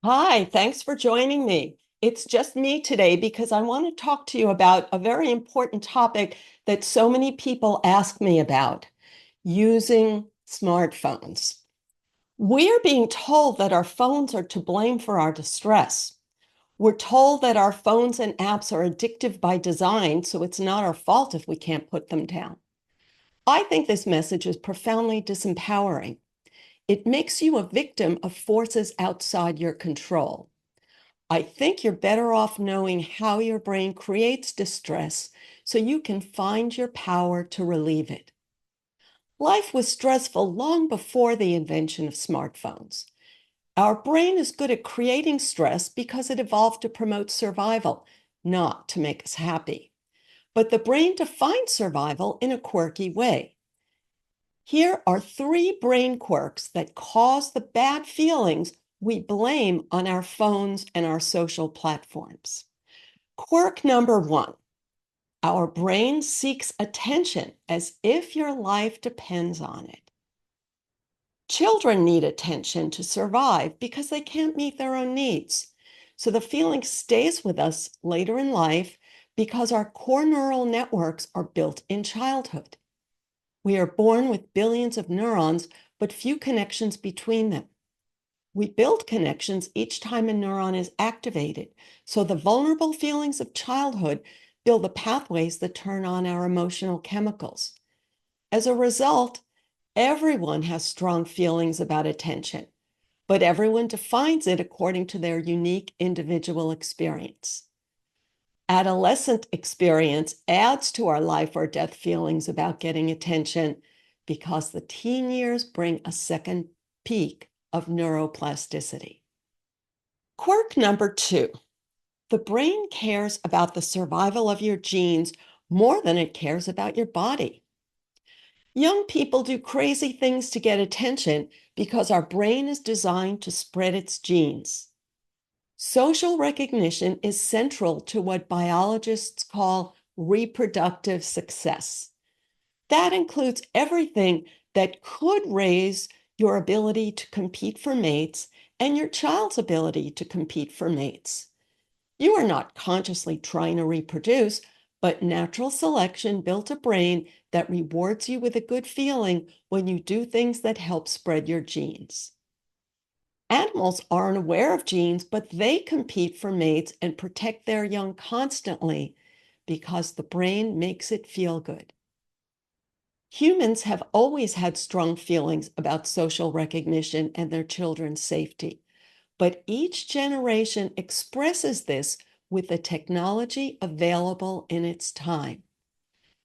Hi, thanks for joining me. It's just me today because I want to talk to you about a very important topic that so many people ask me about, using smartphones. We're being told that our phones are to blame for our distress. We're told that our phones and apps are addictive by design, so it's not our fault if we can't put them down. I think this message is profoundly disempowering. It makes you a victim of forces outside your control. I think you're better off knowing how your brain creates distress so you can find your power to relieve it. Life was stressful long before the invention of smartphones. Our brain is good at creating stress because it evolved to promote survival, not to make us happy. But the brain defines survival in a quirky way. Here are three brain quirks that cause the bad feelings we blame on our phones and our social platforms. Quirk number one, our brain seeks attention as if your life depends on it. Children need attention to survive because they can't meet their own needs. So the feeling stays with us later in life because our core neural networks are built in childhood. We are born with billions of neurons, but few connections between them. We build connections each time a neuron is activated, so the vulnerable feelings of childhood build the pathways that turn on our emotional chemicals. As a result, everyone has strong feelings about attention, but everyone defines it according to their unique individual experience. Adolescent experience adds to our life or death feelings about getting attention because the teen years bring a second peak of neuroplasticity. Quirk number two, the brain cares about the survival of your genes more than it cares about your body. Young people do crazy things to get attention because our brain is designed to spread its genes. Social recognition is central to what biologists call reproductive success. That includes everything that could raise your ability to compete for mates and your child's ability to compete for mates. You are not consciously trying to reproduce, but natural selection built a brain that rewards you with a good feeling when you do things that help spread your genes. Animals aren't aware of genes, but they compete for mates and protect their young constantly because the brain makes it feel good. Humans have always had strong feelings about social recognition and their children's safety, but each generation expresses this with the technology available in its time.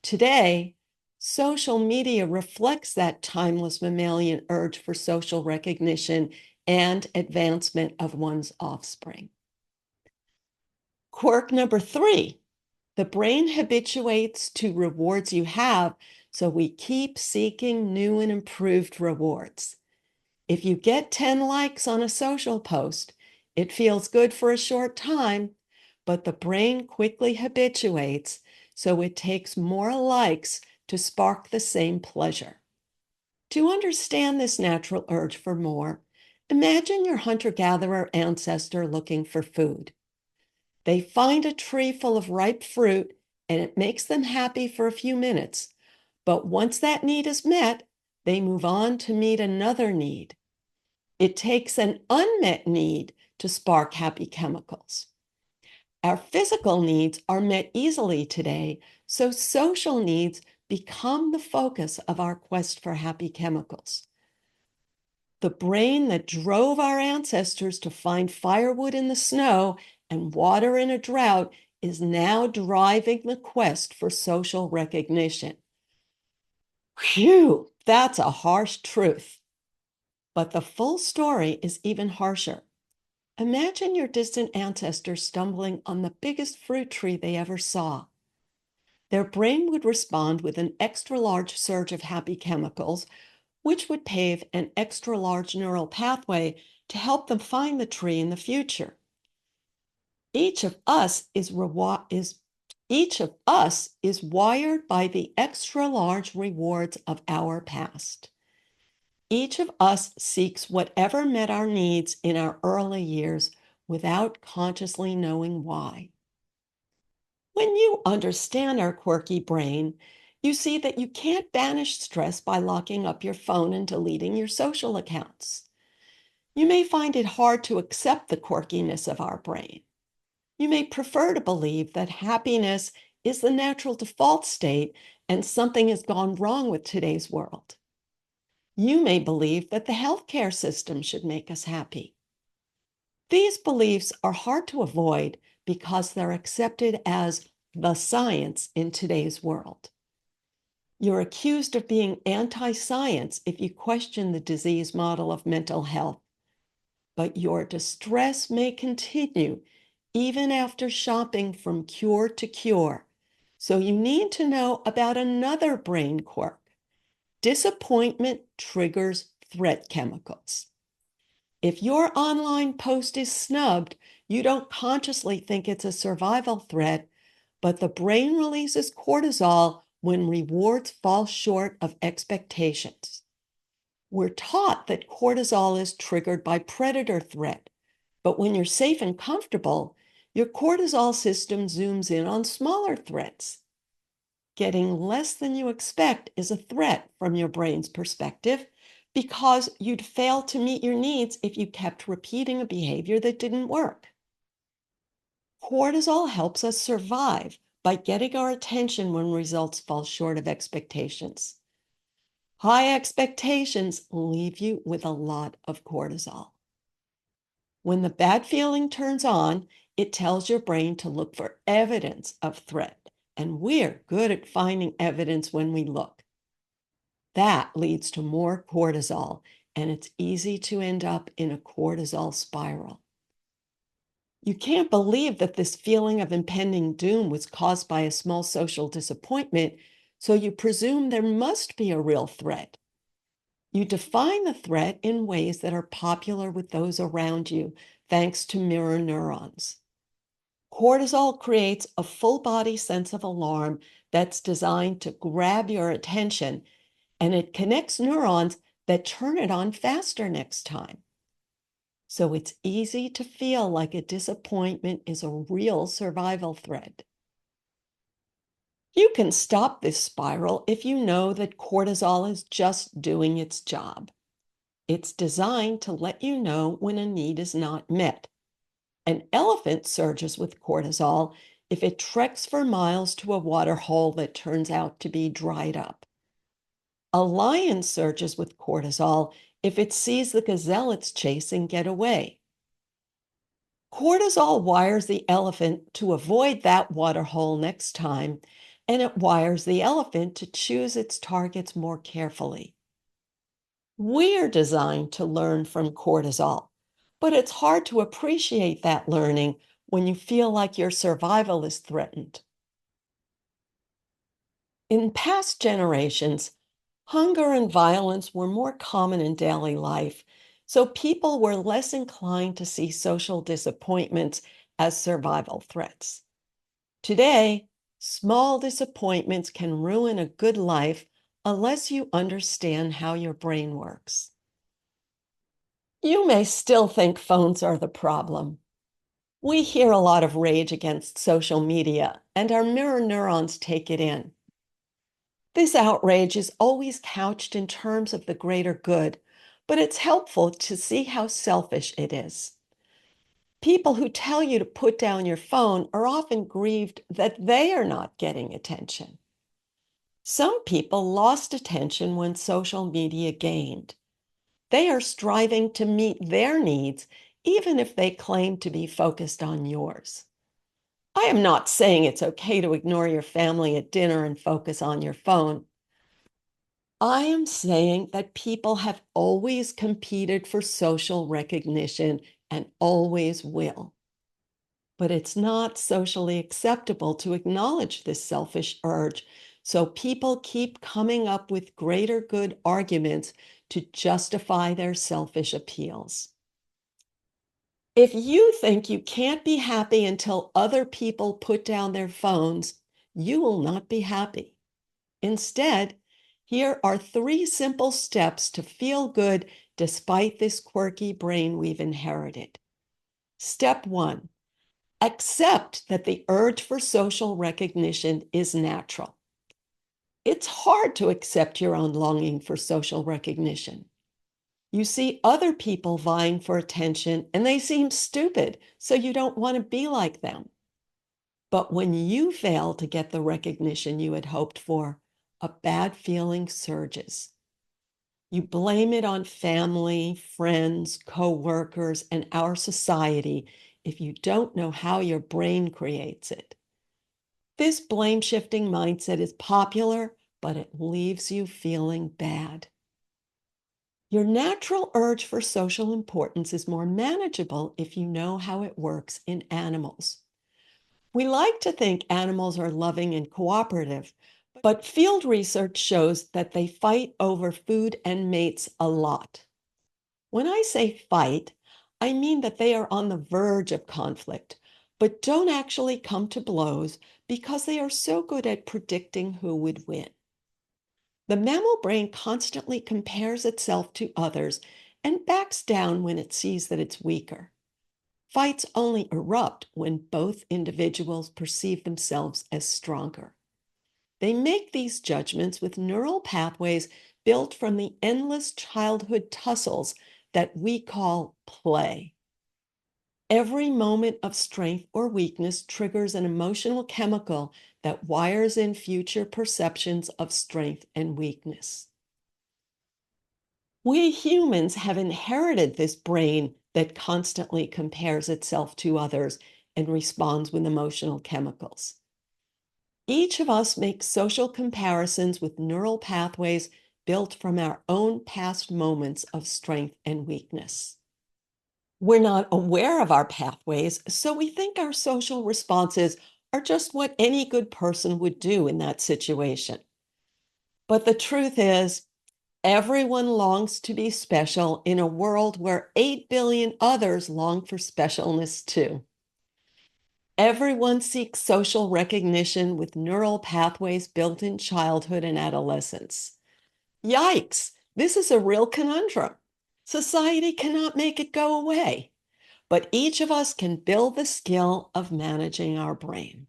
Today, social media reflects that timeless mammalian urge for social recognition and advancement of one's offspring. Quirk number three, the brain habituates to rewards you have, so we keep seeking new and improved rewards. If you get 10 likes on a social post, it feels good for a short time, but the brain quickly habituates, so it takes more likes to spark the same pleasure. To understand this natural urge for more, imagine your hunter-gatherer ancestor looking for food. They find a tree full of ripe fruit, and it makes them happy for a few minutes. But once that need is met, they move on to meet another need. It takes an unmet need to spark happy chemicals. Our physical needs are met easily today, so social needs become the focus of our quest for happy chemicals. The brain that drove our ancestors to find firewood in the snow and water in a drought is now driving the quest for social recognition. Phew, that's a harsh truth. But the full story is even harsher. Imagine your distant ancestors stumbling on the biggest fruit tree they ever saw. Their brain would respond with an extra large surge of happy chemicals, which would pave an extra large neural pathway to help them find the tree in the future. Each of us is wired by the extra large rewards of our past. Each of us seeks whatever met our needs in our early years without consciously knowing why. When you understand our quirky brain, you see that you can't banish stress by locking up your phone and deleting your social accounts. You may find it hard to accept the quirkiness of our brain. You may prefer to believe that happiness is the natural default state and something has gone wrong with today's world. You may believe that the healthcare system should make us happy. These beliefs are hard to avoid because they're accepted as the science in today's world. You're accused of being anti-science if you question the disease model of mental health, but your distress may continue even after shopping from cure to cure. So you need to know about another brain quirk. Disappointment triggers threat chemicals. If your online post is snubbed, you don't consciously think it's a survival threat, but the brain releases cortisol when rewards fall short of expectations. We're taught that cortisol is triggered by predator threat, but when you're safe and comfortable, your cortisol system zooms in on smaller threats. Getting less than you expect is a threat from your brain's perspective because you'd fail to meet your needs if you kept repeating a behavior that didn't work. Cortisol helps us survive by getting our attention when results fall short of expectations. High expectations leave you with a lot of cortisol. When the bad feeling turns on, it tells your brain to look for evidence of threat, and we're good at finding evidence when we look. That leads to more cortisol, and it's easy to end up in a cortisol spiral. You can't believe that this feeling of impending doom was caused by a small social disappointment, so you presume there must be a real threat. You define the threat in ways that are popular with those around you, thanks to mirror neurons. Cortisol creates a full body sense of alarm that's designed to grab your attention, and it connects neurons that turn it on faster next time. So it's easy to feel like a disappointment is a real survival threat. You can stop this spiral if you know that cortisol is just doing its job. It's designed to let you know when a need is not met. An elephant surges with cortisol if it treks for miles to a water hole that turns out to be dried up. A lion surges with cortisol if it sees the gazelle it's chasing get away. Cortisol wires the elephant to avoid that water hole next time, and it wires the elephant to choose its targets more carefully. We're designed to learn from cortisol, but it's hard to appreciate that learning when you feel like your survival is threatened. In past generations, hunger and violence were more common in daily life, so people were less inclined to see social disappointments as survival threats. Today, small disappointments can ruin a good life unless you understand how your brain works. You may still think phones are the problem. We hear a lot of rage against social media, and our mirror neurons take it in. This outrage is always couched in terms of the greater good, but it's helpful to see how selfish it is. People who tell you to put down your phone are often grieved that they are not getting attention. Some people lost attention when social media gained. They are striving to meet their needs, even if they claim to be focused on yours. I am not saying it's okay to ignore your family at dinner and focus on your phone. I am saying that people have always competed for social recognition and always will. But it's not socially acceptable to acknowledge this selfish urge, so people keep coming up with greater good arguments to justify their selfish appeals. If you think you can't be happy until other people put down their phones, you will not be happy. Instead, Here are 3 simple steps to feel good despite this quirky brain we've inherited. Step 1, accept that the urge for social recognition is natural. It's hard to accept your own longing for social recognition. You see other people vying for attention and they seem stupid, so you don't want to be like them. But when you fail to get the recognition you had hoped for, a bad feeling surges. You blame it on family, friends, co-workers, and our society if you don't know how your brain creates it. This blame-shifting mindset is popular, but it leaves you feeling bad. Your natural urge for social importance is more manageable if you know how it works in animals. We like to think animals are loving and cooperative, but field research shows that they fight over food and mates a lot. When I say fight, I mean that they are on the verge of conflict, but don't actually come to blows because they are so good at predicting who would win. The mammal brain constantly compares itself to others and backs down when it sees that it's weaker. Fights only erupt when both individuals perceive themselves as stronger. They make these judgments with neural pathways built from the endless childhood tussles that we call play. Every moment of strength or weakness triggers an emotional chemical that wires in future perceptions of strength and weakness. We humans have inherited this brain that constantly compares itself to others and responds with emotional chemicals. Each of us makes social comparisons with neural pathways built from our own past moments of strength and weakness. We're not aware of our pathways, so we think our social responses are just what any good person would do in that situation. But the truth is, everyone longs to be special in a world where 8 billion others long for specialness too. Everyone seeks social recognition with neural pathways built in childhood and adolescence. Yikes, this is a real conundrum. Society cannot make it go away, but each of us can build the skill of managing our brain.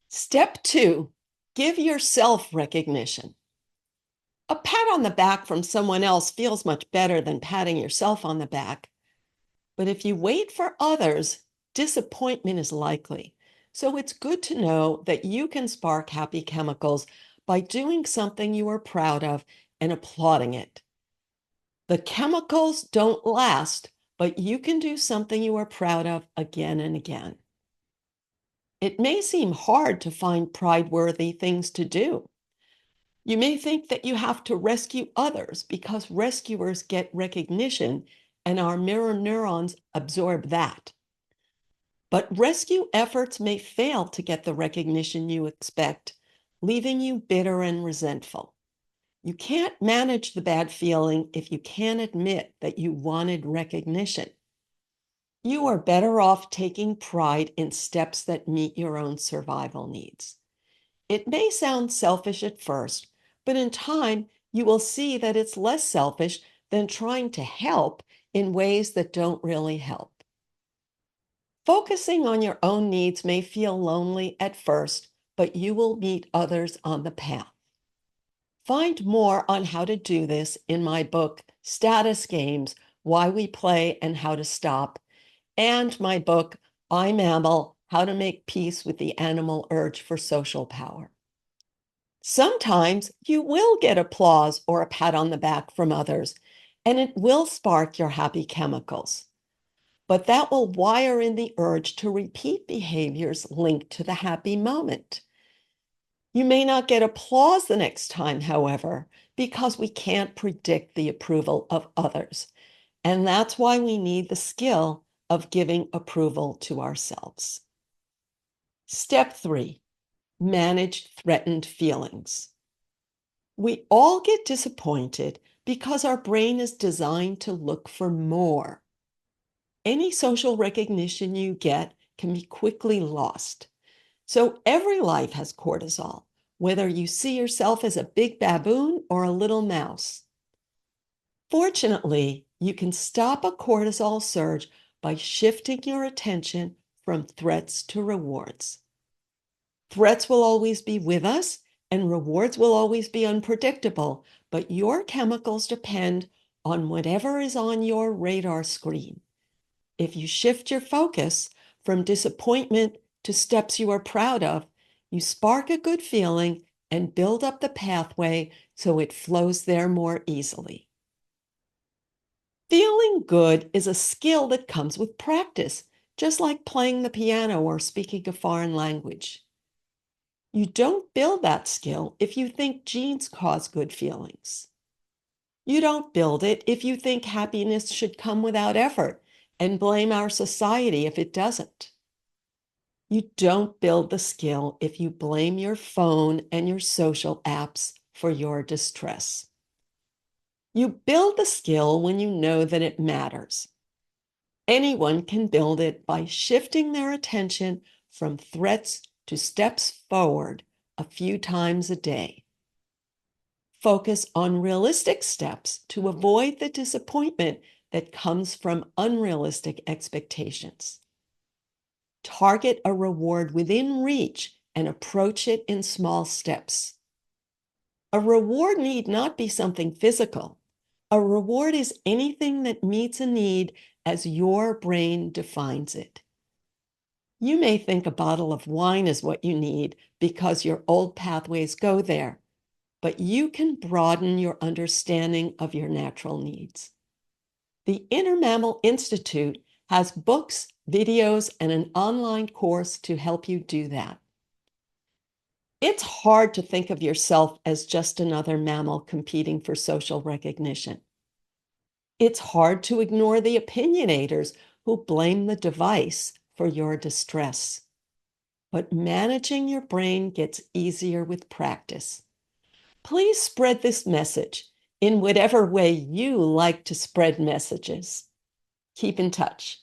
Step 2, give yourself recognition. A pat on the back from someone else feels much better than patting yourself on the back. But if you wait for others, disappointment is likely. So it's good to know that you can spark happy chemicals by doing something you are proud of and applauding it. The chemicals don't last, but you can do something you are proud of again and again. It may seem hard to find pride-worthy things to do. You may think that you have to rescue others because rescuers get recognition and our mirror neurons absorb that. But rescue efforts may fail to get the recognition you expect, leaving you bitter and resentful. You can't manage the bad feeling if you can't admit that you wanted recognition. You are better off taking pride in steps that meet your own survival needs. It may sound selfish at first, but in time, you will see that it's less selfish than trying to help in ways that don't really help. Focusing on your own needs may feel lonely at first, but you will meet others on the path. Find more on how to do this in my book, Status Games, Why We Play and How to Stop, and my book, I'm Mammal, How to Make Peace with the Animal Urge for Social Power. Sometimes you will get applause or a pat on the back from others, and it will spark your happy chemicals. But that will wire in the urge to repeat behaviors linked to the happy moment. You may not get applause the next time, however, because we can't predict the approval of others. And that's why we need the skill of giving approval to ourselves. Step 3, manage threatened feelings. We all get disappointed because our brain is designed to look for more. Any social recognition you get can be quickly lost. So every life has cortisol, whether you see yourself as a big baboon or a little mouse. Fortunately, you can stop a cortisol surge by shifting your attention from threats to rewards. Threats will always be with us, and rewards will always be unpredictable, but your chemicals depend on whatever is on your radar screen. If you shift your focus from disappointment to steps you are proud of, you spark a good feeling and build up the pathway so it flows there more easily. Feeling good is a skill that comes with practice, just like playing the piano or speaking a foreign language. You don't build that skill if you think genes cause good feelings. You don't build it if you think happiness should come without effort and blame our society if it doesn't. You don't build the skill if you blame your phone and your social apps for your distress. You build the skill when you know that it matters. Anyone can build it by shifting their attention from threats to steps forward a few times a day. Focus on realistic steps to avoid the disappointment that comes from unrealistic expectations. Target a reward within reach and approach it in small steps. A reward need not be something physical. A reward is anything that meets a need as your brain defines it. You may think a bottle of wine is what you need because your old pathways go there, but you can broaden your understanding of your natural needs. The Inner Mammal Institute has books, videos, and an online course to help you do that. It's hard to think of yourself as just another mammal competing for social recognition. It's hard to ignore the opinionators who blame the device for your distress. But managing your brain gets easier with practice. Please spread this message in whatever way you like to spread messages. Keep in touch.